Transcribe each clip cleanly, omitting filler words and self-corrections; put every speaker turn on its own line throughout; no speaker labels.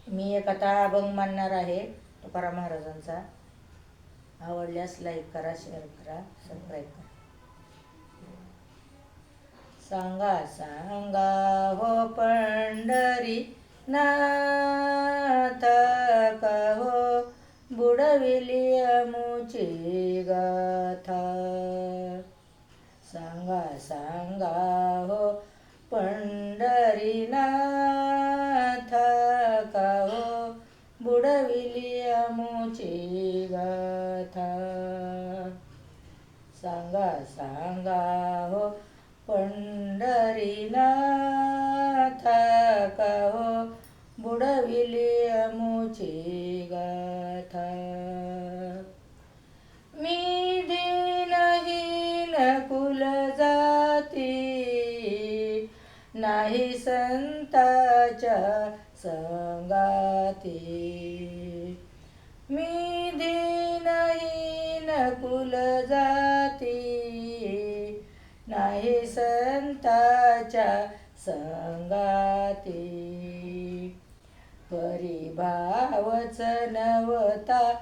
मी एक आता अभंग मानणार आहे तुकाराम महाराजांचा. आवडल्यास लाईक करा, शेअर करा, सबस्क्राईब करा. सांगा सांगा हो पंढरी नाथ, कहो बुडविली अमुची गाथा. सांगा सांगा हो पंढरी नाथ, कहो बुडविली अमुची गाथा. सांगा सांगा हो पंढरी नाथ, कहो बुडविली अमुची गाथा. मी दीनहीन कुल जाती, नाही संताच्या संगाती. मी दीनहीन कुल जाती, नाही संताच्या संगाती. परिभावच नवता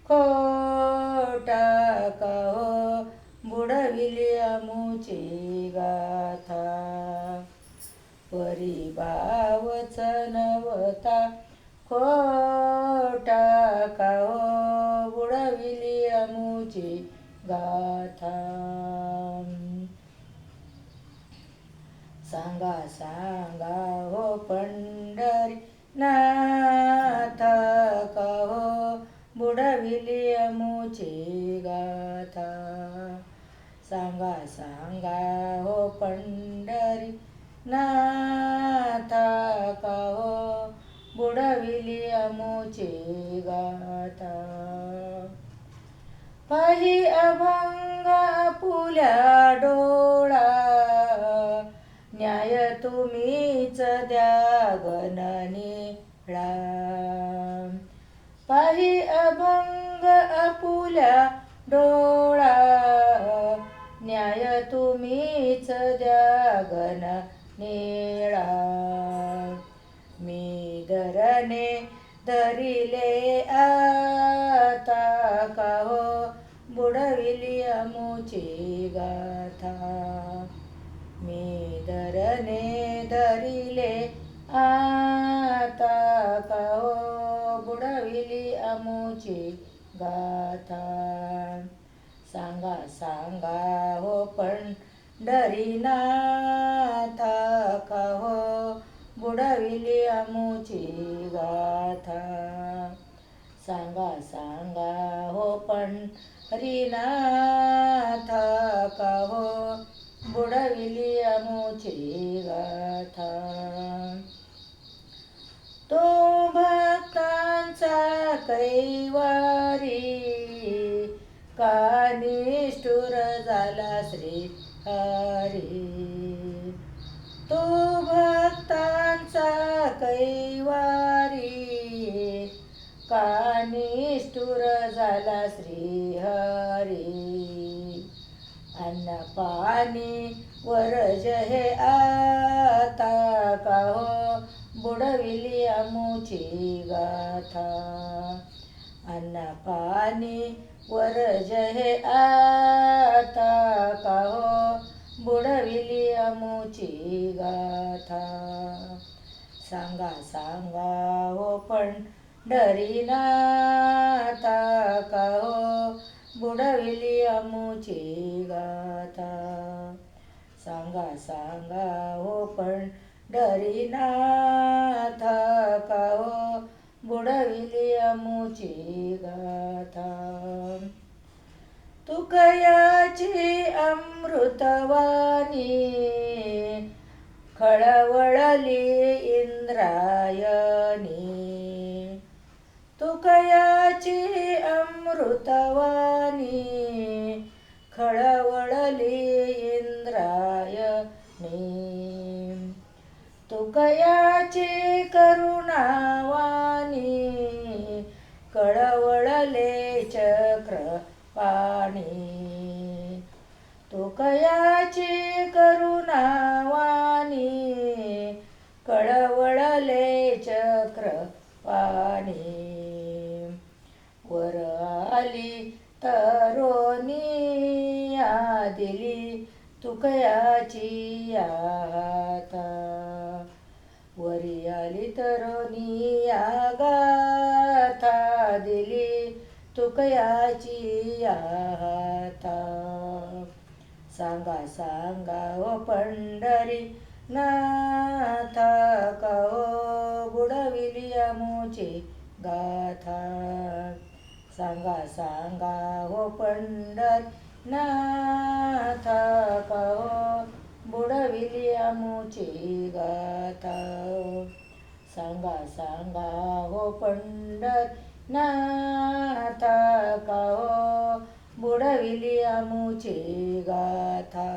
खोटा, कहो बुडविली अमुची गाथा. परिभावच नवता खोटा, कहो बुडविली अमुची गाथा. सांगा सांगा हो पंढरी नाथ, कहो बुडविली अमुची गाथा. सांगा सांगा हो पंढरी नाथ, कहो बुडविली अमुची गाथा. पाही अभंग आपुल्या डोळा, न्याय तुम्हीच द्या गणनिळा. पाही अभंग आपुल्या डोळा, न्याय तुम्हीच द्या गणनिळा. मी धरणे धरिले आता, कहो बुडविली अमुची गाथा. मी धरणे धरिले आता, कहो बुडविली अमुची गाथा. सांगा सांगा हो पंढरी नाथ, कहो बुडविली अमुची गाथा. सांगा सांगा हो पंढरी नाथ, कहो बुडविली अमुची गाथा. तो भक्तांचा कैवारी, का निष्ठुर झाला श्री हरी. तो भक्तांचा कैवारी, का निष्ठुर झाला श्री हरी. अन्न पाणी वरज हे आता, कहो बुडविली अमुची गाथा. अन्न पाणी वरज हे आता, कहो बुडविली अमुची गाथा. सांगा सांगा हो पंढरी नाथ, कहो बुडविली अमुची गाथा. सांगा सांगा हो पंढरी नाथ, कहो बुडविली अमुची गाथा. तुकयाची अमृतवाणी, खळवळली इंद्रायणी. तुकयाची अमृतवाणी, खळवळली इंद्रायणी. तुकयाची करुणावाणी, कळवळले चक्रपाणी. तुकयाची दिली तुकयाची आता. वरी आली तरुणी गाथा दिली तुकयाची आता. सांगा सांगा ओ पंढरी नाथा कहो बुडविली आमुची गाथा. सांगा सांगा ओ पंढरी नाथा कहो बुडविली आमुची गाथा. सांगा सांगा ओ पंढरी नाथा कहो बुडविली आमुची गाथा.